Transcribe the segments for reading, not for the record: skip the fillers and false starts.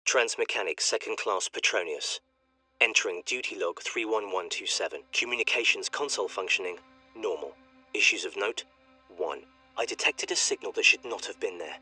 Transmechanic Second Class Petronius. Entering duty log 31127. Communications console functioning normal. Issues of note 1. I detected a signal that should not have been there.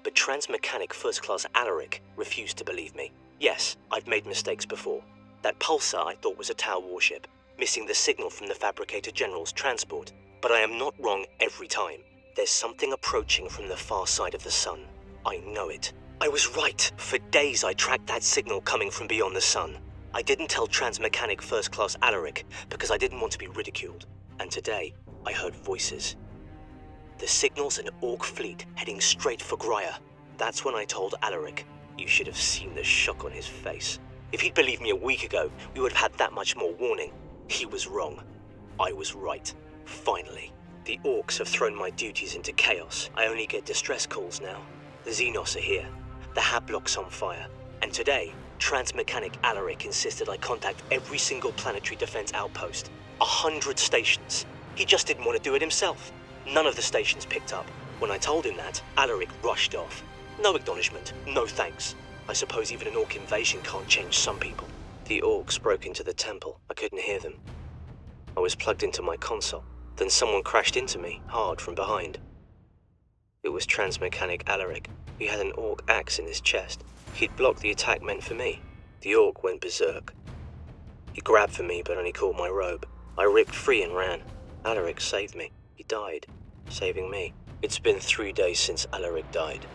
But Transmechanic First Class Alaric refused to believe me. Yes, I've made mistakes before. That pulsar I thought was a Tau warship, missing the signal from the Fabricator General's transport. But I am not wrong every time. There's something approaching from the far side of the sun. I know it. I was right. For days I tracked that signal coming from beyond the sun. I didn't tell Transmechanic First Class Alaric because I didn't want to be ridiculed. And today, I heard voices. The signal's an Orc fleet heading straight for Grya. That's when I told Alaric. You should have seen the shock on his face. If he'd believed me a week ago, we would have had that much more warning. He was wrong. I was right. Finally. The Orcs have thrown my duties into chaos. I only get distress calls now. The Xenos are here. The Hab block's on fire. And today, Transmechanic Alaric insisted I contact every single planetary defense outpost. 100 stations. He just didn't want to do it himself. None of the stations picked up. When I told him that, Alaric rushed off. No acknowledgement, no thanks. I suppose even an Orc invasion can't change some people. The Orcs broke into the temple. I couldn't hear them. I was plugged into my console. Then someone crashed into me, hard from behind. It was Transmechanic Alaric. He had an Orc axe in his chest. He'd blocked the attack meant for me. The Orc went berserk. He grabbed for me, but only caught my robe. I ripped free and ran. Alaric saved me. He died, saving me. It's been 3 days since Alaric died.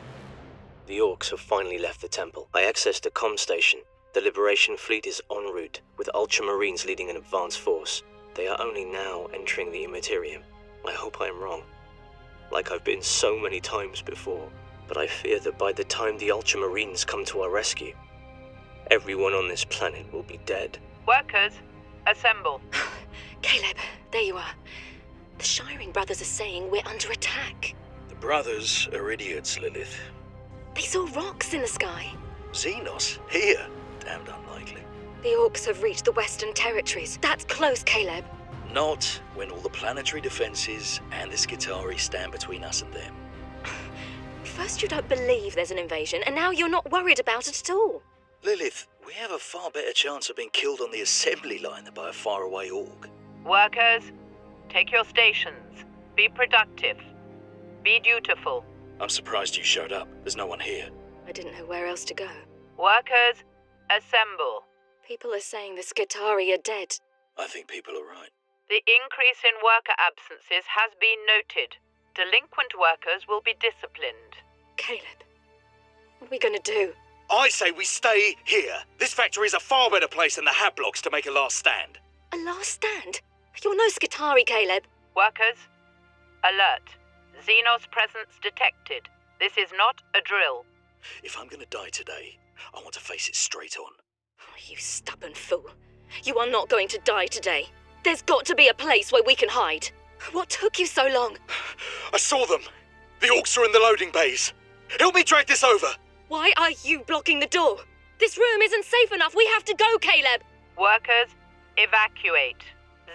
The Orcs have finally left the temple. I accessed the comm station. The Liberation Fleet is en route, with Ultramarines leading an advance force. They are only now entering the Immaterium. I hope I am wrong. Like I've been so many times before. But I fear that by the time the Ultramarines come to our rescue, everyone on this planet will be dead. Workers, assemble. Caleb, there you are. The Shiring Brothers are saying we're under attack. The brothers are idiots, Lilith. They saw rocks in the sky. Xenos? Here? Damned unlikely. The Orcs have reached the Western Territories. That's close, Caleb. Not when all the planetary defenses and the Skitarii stand between us and them. First you don't believe there's an invasion, and now you're not worried about it at all. Lilith, we have a far better chance of being killed on the assembly line than by a faraway Orc. Workers, take your stations. Be productive. Be dutiful. I'm surprised you showed up. There's no one here. I didn't know where else to go. Workers, assemble. People are saying the Skitarii are dead. I think people are right. The increase in worker absences has been noted. Delinquent workers will be disciplined. Caleb, what are we gonna do? I say we stay here. This factory is a far better place than the Hab blocks to make a last stand. A last stand? You're no Skitarii, Caleb. Workers, alert. Xenos presence detected. This is not a drill. If I'm gonna die today, I want to face it straight on. Oh, you stubborn fool. You are not going to die today. There's got to be a place where we can hide. What took you so long? I saw them. The Orcs are in the loading bays. Help me drag this over. Why are you blocking the door? This room isn't safe enough. We have to go, Caleb. Workers, evacuate.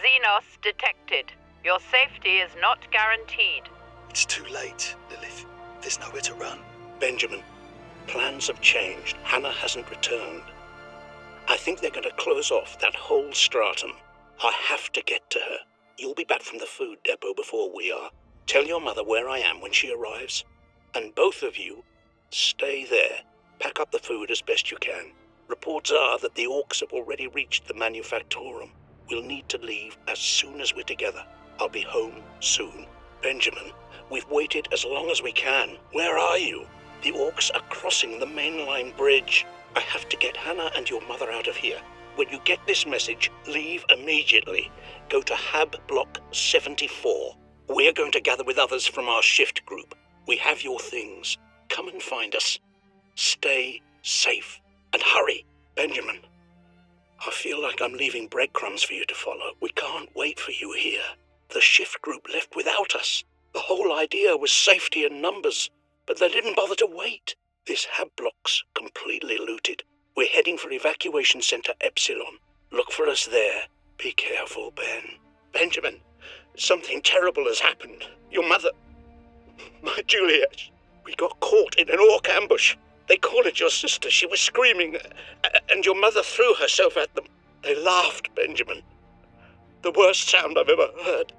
Xenos detected. Your safety is not guaranteed. It's too late, Lilith. There's nowhere to run. Benjamin, plans have changed. Hannah hasn't returned. I think they're going to close off that whole stratum. I have to get to her. You'll be back from the food depot before we are. Tell your mother where I am when she arrives. And both of you, stay there. Pack up the food as best you can. Reports are that the Orcs have already reached the Manufactorum. We'll need to leave as soon as we're together. I'll be home soon. Benjamin, we've waited as long as we can. Where are you? The Orcs are crossing the mainline bridge. I have to get Hannah and your mother out of here. When you get this message, leave immediately. Go to Hab Block 74. We're going to gather with others from our shift group. We have your things. Come and find us. Stay safe and hurry. Benjamin, I feel like I'm leaving breadcrumbs for you to follow. We can't wait for you here. The shift group left without us. The whole idea was safety in numbers, but they didn't bother to wait. This Hab Block's completely looted. We're heading for Evacuation Center Epsilon. Look for us there. Be careful, Ben. Benjamin, something terrible has happened. Your mother... My Juliet. We got caught in an Orc ambush. They cornered your sister. She was screaming, and your mother threw herself at them. They laughed, Benjamin. The worst sound I've ever heard.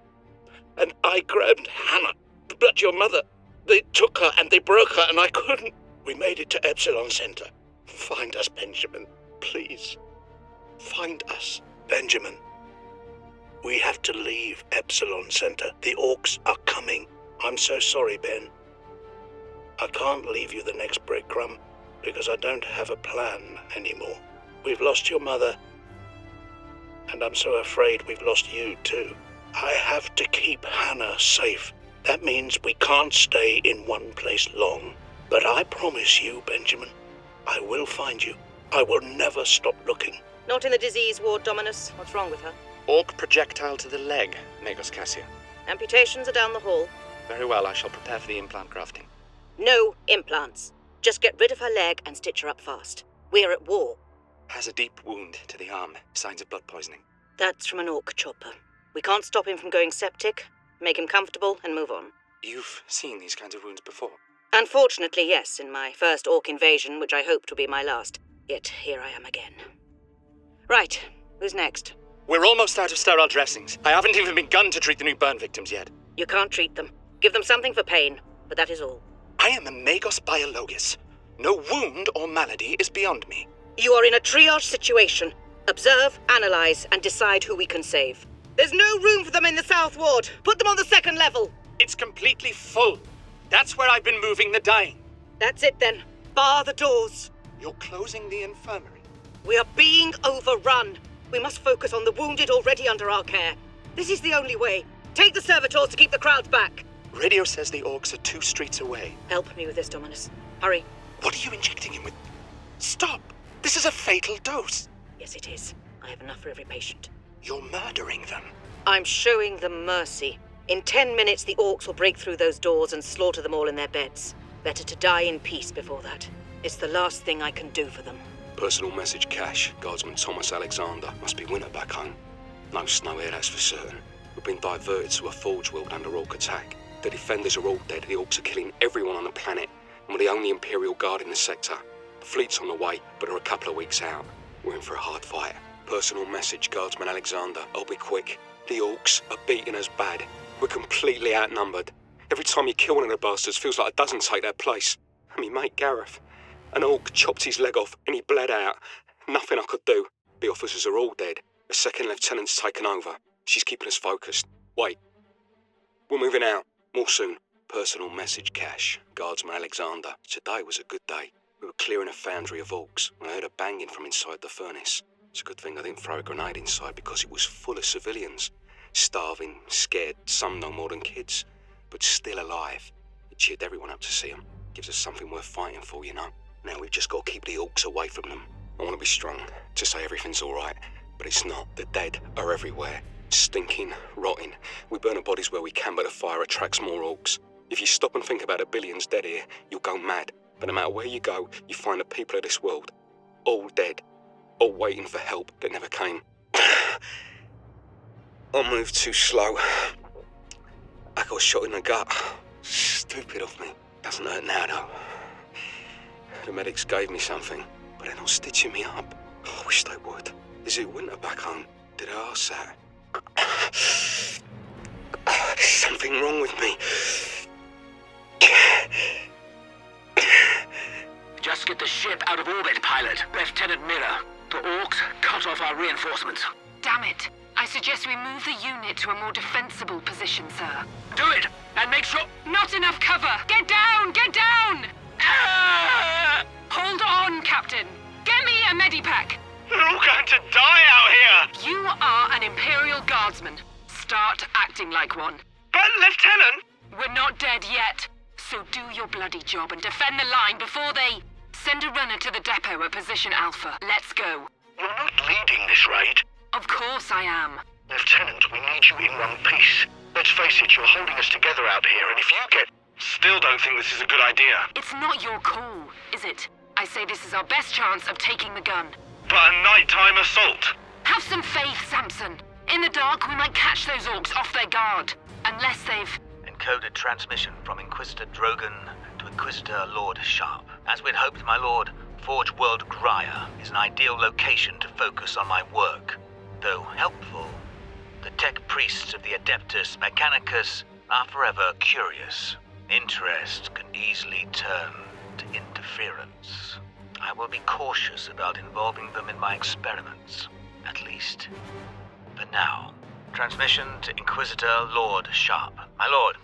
And I grabbed Hannah. But your mother, they took her and they broke her, and I couldn't. We made it to Epsilon Center. Find us, Benjamin. Please. Find us, Benjamin. We have to leave Epsilon Center. The orcs are coming. I'm so sorry, Ben. I can't leave you the next breadcrumb because I don't have a plan anymore. We've lost your mother, and I'm so afraid we've lost you too. I have to keep Hannah safe. That means we can't stay in one place long. But I promise you, Benjamin, I will find you. I will never stop looking. Not in the disease ward, Dominus. What's wrong with her? Orc projectile to the leg, Magos Cassia. Amputations are down the hall. Very well, I shall prepare for the implant grafting. No implants. Just get rid of her leg and stitch her up fast. We're at war. Has a deep wound to the arm, signs of blood poisoning. That's from an orc chopper. We can't stop him from going septic. Make him comfortable and move on. You've seen these kinds of wounds before? Unfortunately, yes, in my first orc invasion, which I hoped would be my last. Yet here I am again. Right, who's next? We're almost out of sterile dressings. I haven't even begun to treat the new burn victims yet. You can't treat them. Give them something for pain, but that is all. I am a Magos Biologus. No wound or malady is beyond me. You are in a triage situation. Observe, analyze, and decide who we can save. There's no room for them in the South Ward. Put them on the second level. It's completely full. That's where I've been moving the dying. That's it then. Bar the doors. You're closing the infirmary. We are being overrun. We must focus on the wounded already under our care. This is the only way. Take the servitors to keep the crowds back. Radio says the orcs are 2 streets away. Help me with this, Dominus. Hurry. What are you injecting him with? Stop! This is a fatal dose. Yes, it is. I have enough for every patient. You're murdering them. I'm showing them mercy. In 10 minutes, the orcs will break through those doors and slaughter them all in their beds. Better to die in peace before that. It's the last thing I can do for them. Personal message cache. Guardsman Alexander. Must be winter back home. No snow here, that's for certain. We've been diverted to a forge world under orc attack. The defenders are all dead. The orcs are killing everyone on the planet. And we're the only Imperial Guard in the sector. The fleet's on the way, but are a couple of weeks out. We're in for a hard fight. Personal message, Guardsman Alexander. I'll be quick. The orcs are beating us bad. We're completely outnumbered. Every time you kill one of the bastards, feels like a dozen take their place. And me mate Gareth. An orc chopped his leg off and he bled out. Nothing I could do. The officers are all dead. The second lieutenant's taken over. She's keeping us focused. Wait. We're moving out. More soon. Personal message cache. Guardsman Alexander. Today was a good day. We were clearing a foundry of orcs when I heard a banging from inside the furnace. It's a good thing I didn't throw a grenade inside because it was full of civilians. Starving, scared, some no more than kids. But still alive. It cheered everyone up to see them. Gives us something worth fighting for, you know. Now we've just got to keep the orcs away from them. I want to be strong, to say everything's alright. But it's not. The dead are everywhere. Stinking, rotting. We burn our bodies where we can, but the fire attracts more orcs. If you stop and think about the billions dead here, you'll go mad. But no matter where you go, you find the people of this world. All dead. All waiting for help that never came. I moved too slow. I got shot in the gut. Stupid of me. Doesn't hurt now, though. The medics gave me something, but they're not stitching me up. I wish they would. Is it winter back home? Did I ask that? Something wrong with me. Just get the ship out of orbit, pilot. Lieutenant Mira. The orcs cut off our reinforcements. Damn it. I suggest we move the unit to a more defensible position, sir. Do it! And make sure... Not enough cover! Get down! Get down! Ah! Hold on, Captain. Get me a medipack. We're all going to die out here! You are an Imperial Guardsman. Start acting like one. But, Lieutenant! We're not dead yet. So do your bloody job and defend the line before they... Send a runner to the depot at position Alpha. Let's go. You're not leading this raid. Of course I am. Lieutenant, we need you in one piece. Let's face it, you're holding us together out here, and if you get... Still don't think this is a good idea. It's not your call, is it? I say this is our best chance of taking the gun. But a nighttime assault. Have some faith, Samson. In the dark, we might catch those orcs off their guard. Unless they've... Encoded transmission from Inquisitor Drogan to Inquisitor Lord Sharp. As we'd hoped, my lord, Forge World Graia is an ideal location to focus on my work. Though helpful, the tech priests of the Adeptus Mechanicus are forever curious. Interest can easily turn to interference. I will be cautious about involving them in my experiments, at least for now. Transmission to Inquisitor Lord Sharp. My lord,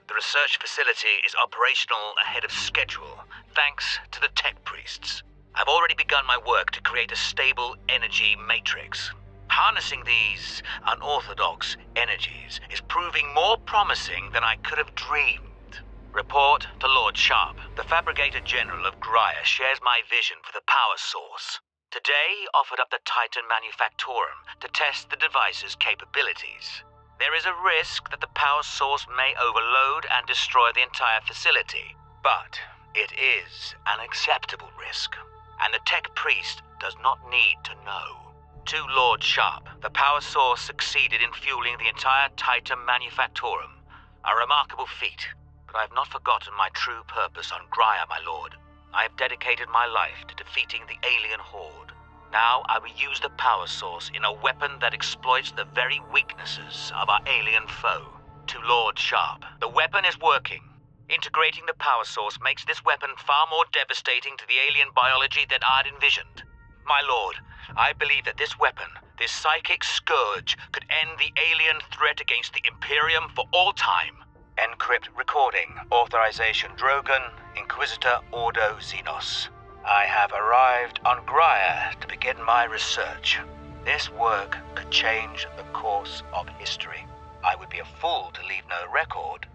the research facility is operational ahead of schedule, thanks to the tech priests. I've already begun my work to create a stable energy matrix. Harnessing these unorthodox energies is proving more promising than I could have dreamed. Report to Lord Sharp. The Fabricator General of Graia shares my vision for the power source. Today he offered up the Titan Manufactorum to test the device's capabilities. There is a risk that the power source may overload and destroy the entire facility, but it is an acceptable risk, and the tech priest does not need to know. To Lord Sharp, the power source succeeded in fueling the entire Titan Manufactorum, a remarkable feat. But I have not forgotten my true purpose on Graia, my lord. I have dedicated my life to defeating the alien horde. Now I will use the power source in a weapon that exploits the very weaknesses of our alien foe. To Lord Sharp, the weapon is working. Integrating the power source makes this weapon far more devastating to the alien biology than I'd envisioned. My lord, I believe that this weapon, this psychic scourge, could end the alien threat against the Imperium for all time. Encrypt recording. Authorization Drogan, Inquisitor Ordo Xenos. I have arrived on Graia to begin my research. This work could change the course of history. I would be a fool to leave no record.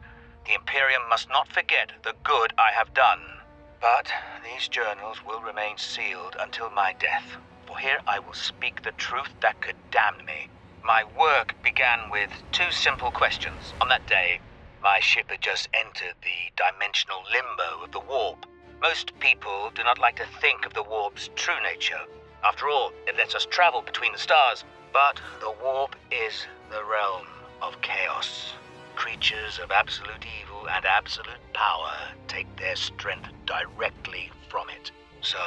The Imperium must not forget the good I have done. But these journals will remain sealed until my death, for here I will speak the truth that could damn me. My work began with two simple questions. On that day, my ship had just entered the dimensional limbo of the warp. Most people do not like to think of the warp's true nature. After all, it lets us travel between the stars. But the warp is the realm of chaos. Creatures of absolute evil and absolute power take their strength directly from it. So,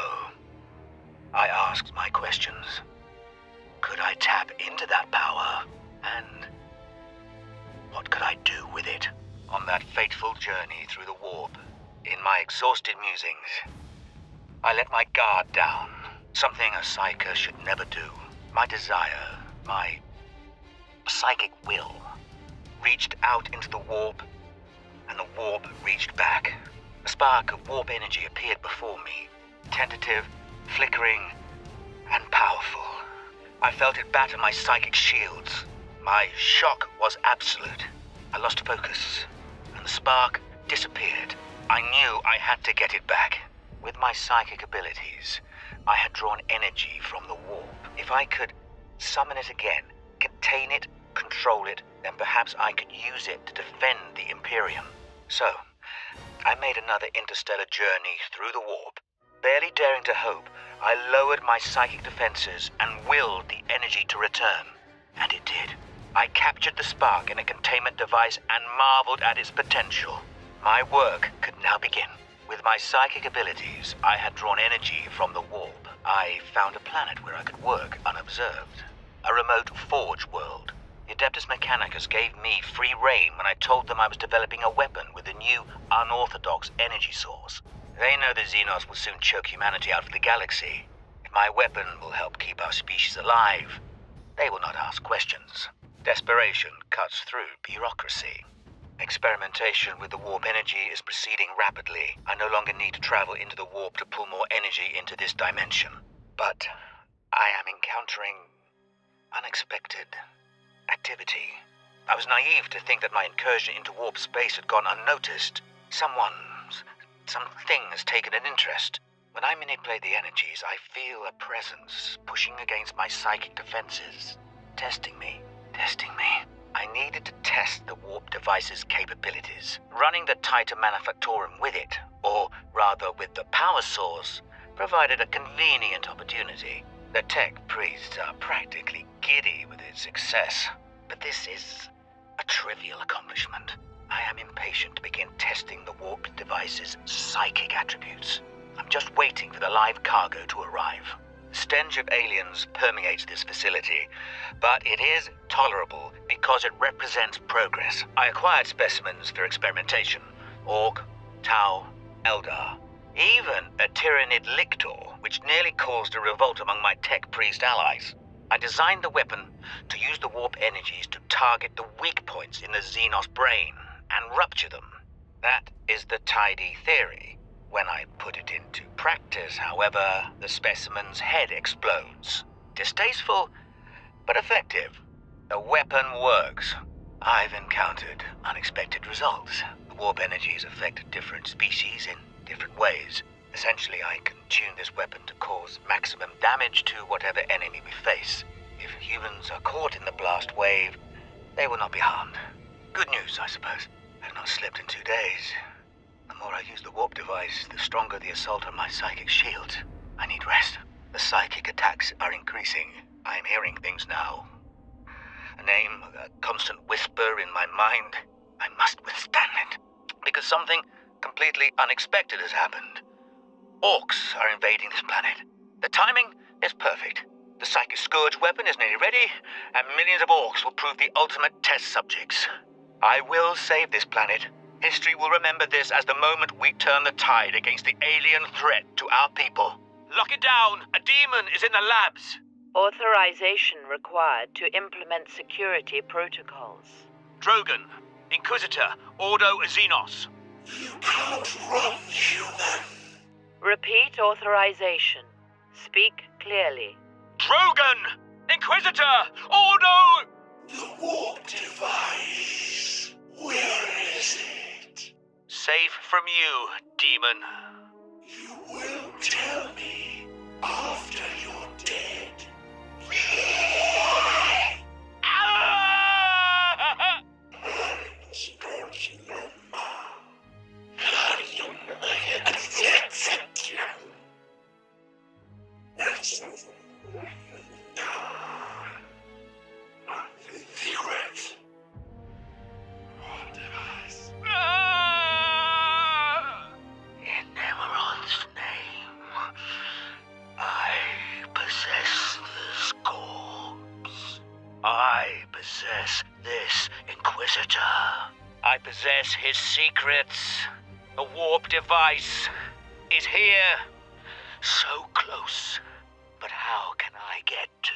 I asked my questions. Could I tap into that power? And what could I do with it? On that fateful journey through the warp, in my exhausted musings, I let my guard down. Something a psyker should never do. My desire, my psychic will, reached out into the warp, and the warp reached back. A spark of warp energy appeared before me, tentative, flickering, and powerful. I felt it batter my psychic shields. My shock was absolute. I lost focus, and the spark disappeared. I knew I had to get it back. With my psychic abilities, I had drawn energy from the warp. If I could summon it again, contain it, control it, then perhaps I could use it to defend the Imperium. So, I made another interstellar journey through the warp. Barely daring to hope, I lowered my psychic defenses and willed the energy to return. And it did. I captured the spark in a containment device and marveled at its potential. My work could now begin. With my psychic abilities, I had drawn energy from the warp. I found a planet where I could work unobserved. A remote forge world. The Adeptus Mechanicus gave me free rein when I told them I was developing a weapon with a new, unorthodox energy source. They know the Xenos will soon choke humanity out of the galaxy. If my weapon will help keep our species alive, they will not ask questions. Desperation cuts through bureaucracy. Experimentation with the warp energy is proceeding rapidly. I no longer need to travel into the warp to pull more energy into this dimension. But I am encountering unexpected activity. I was naive to think that my incursion into warp space had gone unnoticed. Something has taken an interest. When I manipulate the energies, I feel a presence pushing against my psychic defenses, testing me. I needed to test the warp device's capabilities. Running the Titan Manufactorum with it, or rather with the power source, provided a convenient opportunity. The tech priests are practically giddy with its success. But this is a trivial accomplishment. I am impatient to begin testing the warp device's psychic attributes. I'm just waiting for the live cargo to arrive. The stench of aliens permeates this facility, but it is tolerable because it represents progress. I acquired specimens for experimentation. Orc, Tau, Eldar, even a Tyranid Lictor, which nearly caused a revolt among my tech priest allies. I designed the weapon to use the warp energies to target the weak points in the Xenos brain and rupture them. That is the tidy theory. When I put it into practice, however, the specimen's head explodes. Distasteful, but effective. The weapon works. I've encountered unexpected results. The warp energies affect different species in different ways. Essentially, I can tune this weapon to cause maximum damage to whatever enemy we face. If humans are caught in the blast wave, they will not be harmed. Good news, I suppose. I've not slept in 2 days. The more I use the warp device, the stronger the assault on my psychic shields. I need rest. The psychic attacks are increasing. I'm hearing things now. A name, a constant whisper in my mind. I must withstand it. Because something completely unexpected has happened. Orcs are invading this planet. The timing is perfect. The Psychic Scourge weapon is nearly ready, and millions of orcs will prove the ultimate test subjects. I will save this planet. History will remember this as the moment we turn the tide against the alien threat to our people. Lock it down! A demon is in the labs! Authorization required to implement security protocols. Drogan, Inquisitor, Ordo Xenos. You can't run, human. Repeat authorization. Speak clearly. Drogan! Inquisitor! Ordo! The warp device. Where is it? Safe from you, demon. You will tell me after you're dead. Secret. In Emerald's name, I possess this corpse. I possess this Inquisitor. I possess his secrets. The warp device is here. So close. But how can I get to